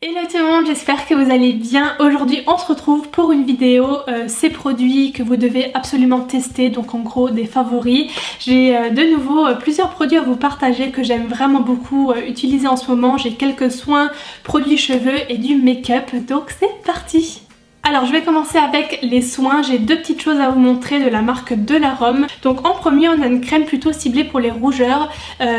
Hello tout le monde, j'espère que vous allez bien. Aujourd'hui on se retrouve pour une vidéo, ces produits que vous devez absolument tester, donc en gros des favoris. J'ai de nouveau plusieurs produits à vous partager que j'aime vraiment beaucoup utiliser en ce moment. J'ai quelques soins, produits cheveux et du make-up, donc c'est parti. Alors je vais commencer avec les soins, j'ai deux petites choses à vous montrer de la marque De l'Arôme. Donc en premier on a une crème plutôt ciblée pour les rougeurs.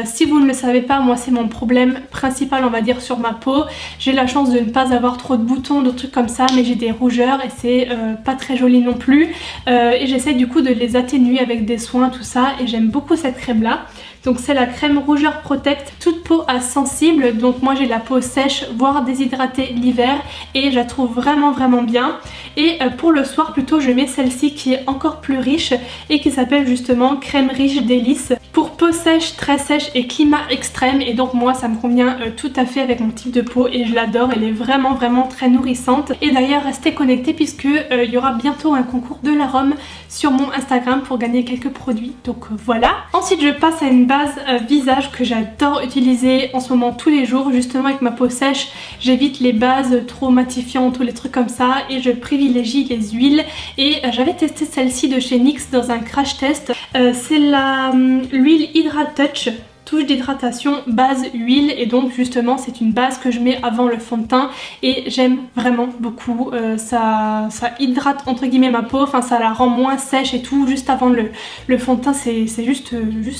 Si vous ne le savez pas, moi c'est mon problème principal on va dire sur ma peau. J'ai la chance de ne pas avoir trop de boutons, de trucs comme ça, mais j'ai des rougeurs et c'est pas très joli non plus. Et j'essaie du coup de les atténuer avec des soins, tout ça, et j'aime beaucoup cette crème là. Donc c'est la crème Rougeur Protect, toute peau à sensible. Donc moi j'ai la peau sèche voire déshydratée l'hiver et je la trouve vraiment bien. Et pour le soir plutôt je mets celle-ci qui est encore plus riche et qui s'appelle justement crème riche délice pour peau sèche, très sèche et climat extrême. Et donc moi ça me convient tout à fait avec mon type de peau et je l'adore, elle est vraiment très nourrissante. Et d'ailleurs restez connectés puisque il y aura bientôt un concours De l'Arôme sur mon Instagram pour gagner quelques produits, donc voilà. Ensuite je passe à une base visage que j'adore utiliser en ce moment tous les jours, justement avec ma peau sèche. J'évite les bases trop matifiantes ou les trucs comme ça et je privilégie les huiles. Et j'avais testé celle-ci de chez NYX dans un crash test. C'est l'huile Hydratouch, touche d'hydratation base huile, et donc justement c'est une base que je mets avant le fond de teint et j'aime vraiment beaucoup. Ça hydrate entre guillemets ma peau, enfin ça la rend moins sèche et tout juste avant le fond de teint, c'est juste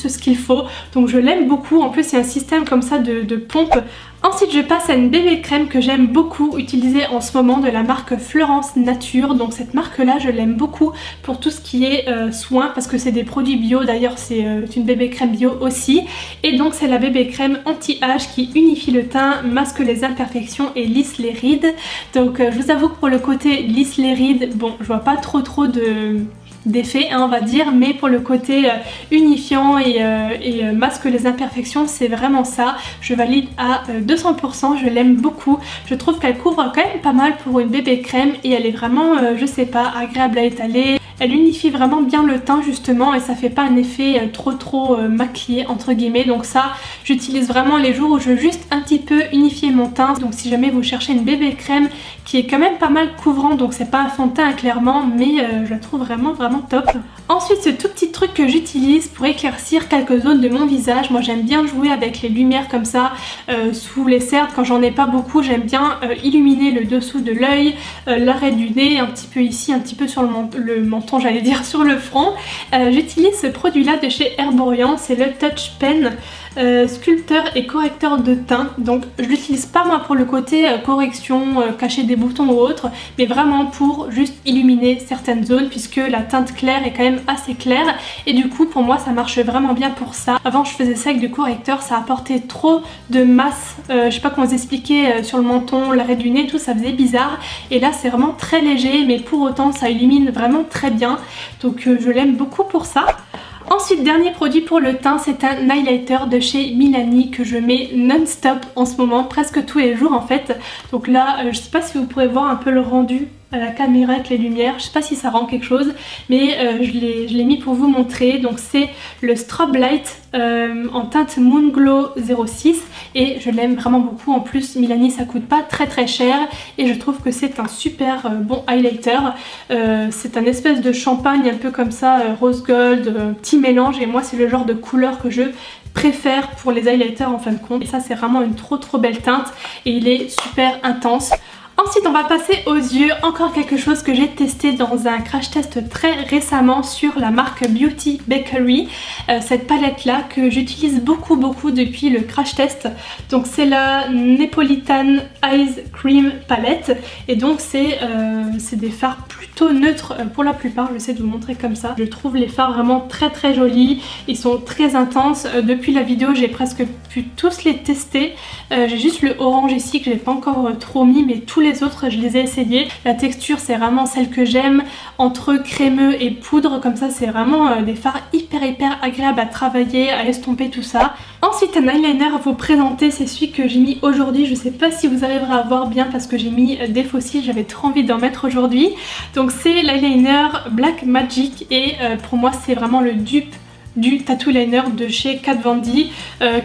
ce qu'il faut, donc je l'aime beaucoup. En plus il y a un système comme ça de pompe. Ensuite je passe à une bébé crème que j'aime beaucoup utiliser en ce moment de la marque Florence Nature. Donc cette marque là je l'aime beaucoup pour tout ce qui est soins parce que c'est des produits bio, d'ailleurs c'est une bébé crème bio aussi. Et donc c'est la bébé crème anti-âge qui unifie le teint, masque les imperfections et lisse les rides. Donc je vous avoue que pour le côté lisse les rides, bon je vois pas trop d'effet on va dire, mais pour le côté unifiant et masque les imperfections, c'est vraiment ça. Je valide à 200%, je l'aime beaucoup. Je trouve qu'elle couvre quand même pas mal pour une bébé crème et elle est vraiment, je sais pas, agréable à étaler. Elle unifie vraiment bien le teint justement et ça fait pas un effet trop maquillé entre guillemets. Donc ça j'utilise vraiment les jours où je veux juste un petit peu unifier mon teint. Donc si jamais vous cherchez une bébé crème qui est quand même pas mal couvrant, donc c'est pas un fond de teint clairement, mais je la trouve vraiment top. Ensuite ce tout petit truc que j'utilise pour éclaircir quelques zones de mon visage. Moi j'aime bien jouer avec les lumières comme ça sous les cernes quand j'en ai pas beaucoup. J'aime bien illuminer le dessous de l'œil, l'arrêt du nez, un petit peu ici, un petit peu sur le menton, j'allais dire sur le front. J'utilise ce produit là de chez Herborian, c'est le Touch Pen sculpteur et correcteur de teint. Donc je l'utilise pas moi pour le côté correction, cacher des boutons ou autre, mais vraiment pour juste illuminer certaines zones puisque la teinte claire est quand même assez claire et du coup pour moi ça marche vraiment bien pour ça. Avant je faisais ça avec du correcteur, ça apportait trop de masse, je sais pas comment vous expliquer, sur le menton, l'arrêt du nez, tout ça faisait bizarre, et là c'est vraiment très léger mais pour autant ça illumine vraiment très bien, donc je l'aime beaucoup pour ça. Ensuite dernier produit pour le teint, c'est un highlighter de chez Milani que je mets non-stop en ce moment, presque tous les jours en fait. Donc là je sais pas si vous pourrez voir un peu le rendu à la caméra avec les lumières, je sais pas si ça rend quelque chose, mais je l'ai mis pour vous montrer. Donc c'est le Strobe Light en teinte Moon Glow 06 et je l'aime vraiment beaucoup. En plus Milani ça coûte pas très cher et je trouve que c'est un super bon highlighter. C'est un espèce de champagne un peu comme ça, rose gold, petit mélange, et moi c'est le genre de couleur que je préfère pour les highlighters en fin de compte. Et ça c'est vraiment une trop belle teinte et il est super intense. Ensuite on va passer aux yeux, encore quelque chose que j'ai testé dans un crash test très récemment sur la marque Beauty Bakery. Cette palette là que j'utilise beaucoup depuis le crash test. Donc c'est la Neapolitan Eyes Cream Palette et donc c'est des fards plutôt neutres pour la plupart. Je vais essayer de vous montrer comme ça. Je trouve les fards vraiment très jolis, ils sont très intenses. Depuis la vidéo j'ai presque pu tous les tester. J'ai juste le orange ici que j'ai pas encore trop mis, mais tous les autres je les ai essayés. La texture c'est vraiment celle que j'aime, entre crémeux et poudre comme ça, c'est vraiment des fards hyper agréables à travailler, à estomper tout ça. Ensuite un eyeliner à vous présenter, c'est celui que j'ai mis aujourd'hui. Je sais pas si vous arriverez à voir bien parce que j'ai mis des fossiles, j'avais trop envie d'en mettre aujourd'hui. Donc c'est l'eyeliner Black Magic et pour moi c'est vraiment le dupe du tattoo liner de chez Kat Von D.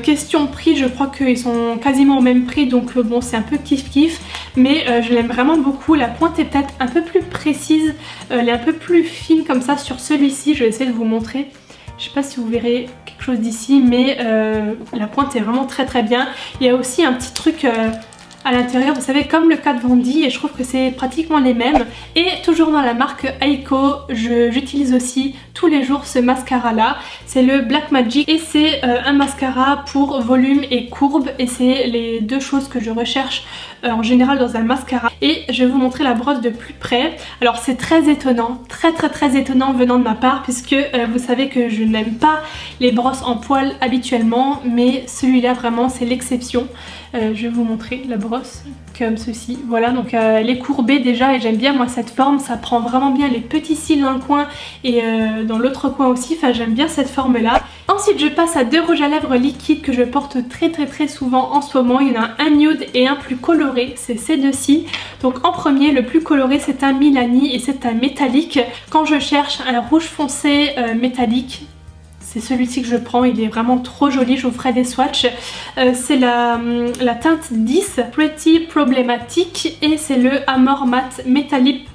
Question prix, je crois qu'ils sont quasiment au même prix, donc bon, c'est un peu kiff kiff, mais je l'aime vraiment beaucoup. La pointe est peut-être un peu plus précise, elle est un peu plus fine comme ça sur celui-ci. Je vais essayer de vous montrer. Je sais pas si vous verrez quelque chose d'ici, mais la pointe est vraiment très très bien. Il y a aussi un petit truc à l'intérieur, vous savez, comme le Kat Von D, et je trouve que c'est pratiquement les mêmes. Et toujours dans la marque Aiko, j'utilise aussi tous les jours ce mascara là, c'est le Black Magic, et c'est un mascara pour volume et courbe, et c'est les deux choses que je recherche en général dans un mascara. Et je vais vous montrer la brosse de plus près. Alors c'est très étonnant, très étonnant venant de ma part, puisque vous savez que je n'aime pas les brosses en poil habituellement, mais celui-là vraiment c'est l'exception. Je vais vous montrer la brosse comme ceci. Voilà, donc elle est courbée déjà et j'aime bien moi cette forme, ça prend vraiment bien les petits cils dans le coin et dans l'autre coin aussi, enfin j'aime bien cette forme là. Ensuite je passe à deux rouges à lèvres liquides que je porte très souvent en ce moment. Il y en a un nude et un plus coloré, c'est ces deux-ci. Donc en premier, le plus coloré c'est un Milani et c'est un métallique. Quand je cherche un rouge foncé métallique, c'est celui-ci que je prends, il est vraiment trop joli, je vous ferai des swatchs. C'est la teinte 10 Pretty Problematic et c'est le Amor Matte Metallic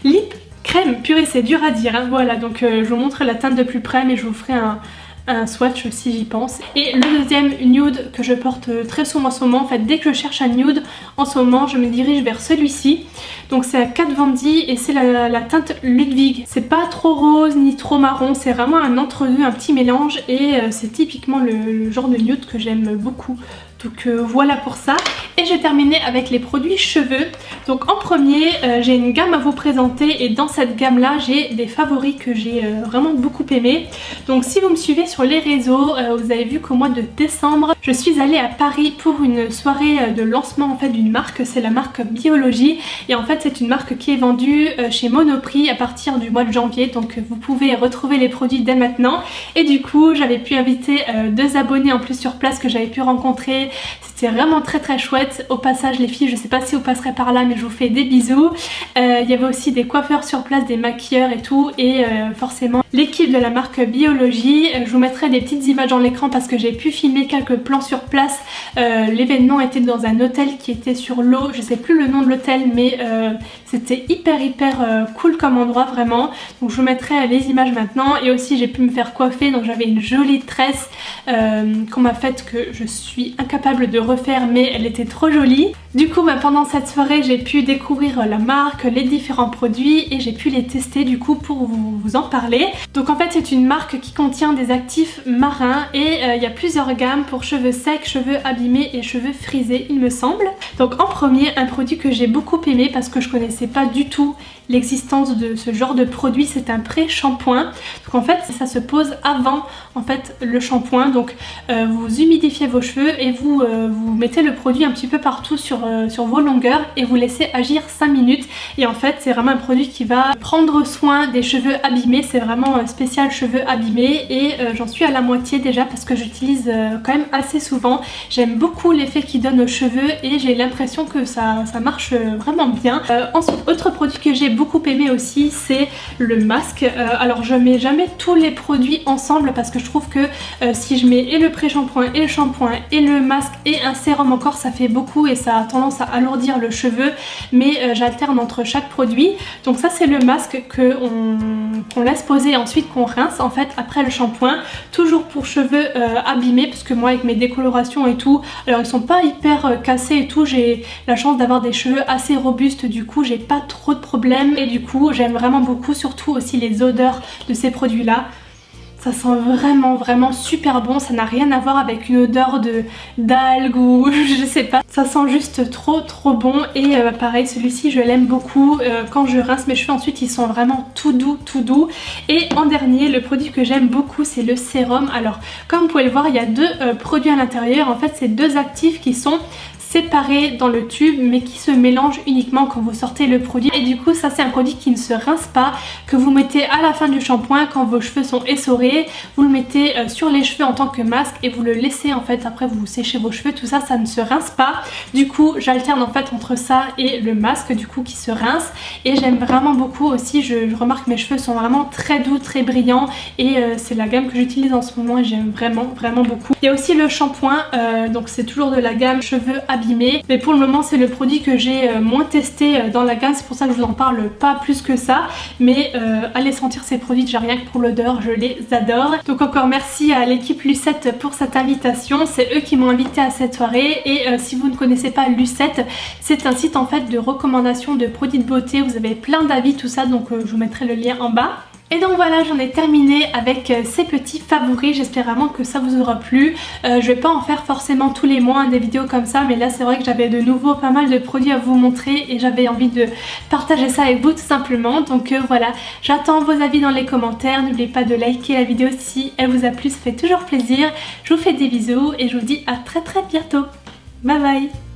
Lip Crème. Purée, c'est dur à dire, hein. Voilà, donc je vous montre la teinte de plus près, mais je vous ferai un swatch si j'y pense. Et le deuxième nude que je porte très souvent en ce moment, en fait dès que je cherche un nude en ce moment je me dirige vers celui-ci. Donc c'est à Kat Von D et c'est la teinte Ludwig. C'est pas trop rose ni trop marron, c'est vraiment un entre-deux, un petit mélange, et c'est typiquement le genre de nude que j'aime beaucoup. Donc voilà pour ça. Et j'ai terminé avec les produits cheveux. Donc en premier, j'ai une gamme à vous présenter, et dans cette gamme là j'ai des favoris que j'ai vraiment beaucoup aimés. Donc si vous me suivez sur les réseaux, vous avez vu qu'au mois de décembre je suis allée à Paris pour une soirée de lancement en fait d'une marque, c'est la marque Biologie, et en fait c'est une marque qui est vendue chez Monoprix à partir du mois de janvier, donc vous pouvez retrouver les produits dès maintenant. Et du coup j'avais pu inviter deux abonnés en plus sur place que j'avais pu rencontrer. C'était vraiment très chouette. Au passage les filles, je sais pas si vous passerez par là, mais je vous fais des bisous. Il y avait aussi des coiffeurs sur place, des maquilleurs et tout, et forcément l'équipe de la marque Biologie. Je vous mettrai des petites images dans l'écran parce que j'ai pu filmer quelques plans sur place. L'événement était dans un hôtel qui était sur l'eau, je sais plus le nom de l'hôtel, mais c'était hyper cool comme endroit vraiment. Donc je vous mettrai les images maintenant. Et aussi j'ai pu me faire coiffer, donc j'avais une jolie tresse qu'on m'a faite, que je suis incapable de refaire, mais elle était trop jolie. Du coup pendant cette soirée j'ai pu découvrir la marque, les différents produits, et j'ai pu les tester du coup pour vous en parler. Donc en fait c'est une marque qui contient des actifs marins, et il y a plusieurs gammes pour cheveux secs, cheveux abîmés et cheveux frisés il me semble. Donc en premier, un produit que j'ai beaucoup aimé parce que je connaissais pas du tout l'existence de ce genre de produit, c'est un pré-shampoing. Donc en fait ça se pose avant en fait le shampoing, donc vous humidifiez vos cheveux et vous mettez le produit un petit peu partout sur vos longueurs et vous laissez agir 5 minutes. Et en fait c'est vraiment un produit qui va prendre soin des cheveux abîmés, c'est vraiment spécial cheveux abîmés, et j'en suis à la moitié déjà parce que j'utilise quand même assez souvent. J'aime beaucoup l'effet qu'il donne aux cheveux et j'ai l'impression que ça marche vraiment bien. Ensuite, autre produit que j'ai beaucoup aimé aussi, c'est le masque. Alors je mets jamais tous les produits ensemble parce que je trouve que si je mets et le pré-shampoing et le shampoing et le masque et un sérum encore, ça fait beaucoup et ça a tendance à alourdir le cheveu, mais j'alterne entre chaque produit. Donc ça c'est le masque qu'on laisse poser et ensuite qu'on rince en fait après le shampoing, toujours pour cheveux abîmés, parce que moi avec mes décolorations et tout, alors ils sont pas hyper cassés et tout, j'ai la chance d'avoir des cheveux assez robustes, du coup j'ai pas trop de problèmes, et du coup j'aime vraiment beaucoup, surtout aussi les odeurs de ces produits là. Ça sent vraiment super bon, ça n'a rien à voir avec une odeur d'algues ou je sais pas. Ça sent juste trop bon, et pareil celui-ci je l'aime beaucoup. Quand je rince mes cheveux ensuite ils sont vraiment tout doux. Et en dernier, le produit que j'aime beaucoup c'est le sérum. Alors comme vous pouvez le voir, il y a deux produits à l'intérieur. En fait c'est deux actifs qui sont séparés dans le tube mais qui se mélangent uniquement quand vous sortez le produit. Et du coup ça c'est un produit qui ne se rince pas, que vous mettez à la fin du shampoing quand vos cheveux sont essorés. Vous le mettez sur les cheveux en tant que masque et vous le laissez en fait, après vous séchez vos cheveux, tout ça, ça ne se rince pas. Du coup j'alterne en fait entre ça et le masque du coup qui se rince, et j'aime vraiment beaucoup aussi. Je remarque que mes cheveux sont vraiment très doux, très brillants, et c'est la gamme que j'utilise en ce moment et j'aime vraiment beaucoup. Il y a aussi le shampoing, donc c'est toujours de la gamme cheveux abîmés, mais pour le moment c'est le produit que j'ai moins testé dans la gamme, c'est pour ça que je vous en parle pas plus que ça, mais allez sentir ces produits déjà rien que pour l'odeur, je les adore. Donc encore merci à l'équipe Lucette pour cette invitation, c'est eux qui m'ont invité à cette soirée. Et si vous ne connaissez pas Lucette, c'est un site en fait de recommandations de produits de beauté, vous avez plein d'avis, tout ça, donc je vous mettrai le lien en bas. Et donc voilà, j'en ai terminé avec ces petits favoris, j'espère vraiment que ça vous aura plu. Je vais pas en faire forcément tous les mois des vidéos comme ça, mais là c'est vrai que j'avais de nouveau pas mal de produits à vous montrer et j'avais envie de partager ça avec vous tout simplement. Donc voilà, j'attends vos avis dans les commentaires, n'oubliez pas de liker la vidéo si elle vous a plu, ça fait toujours plaisir. Je vous fais des bisous et je vous dis à très bientôt. Bye bye.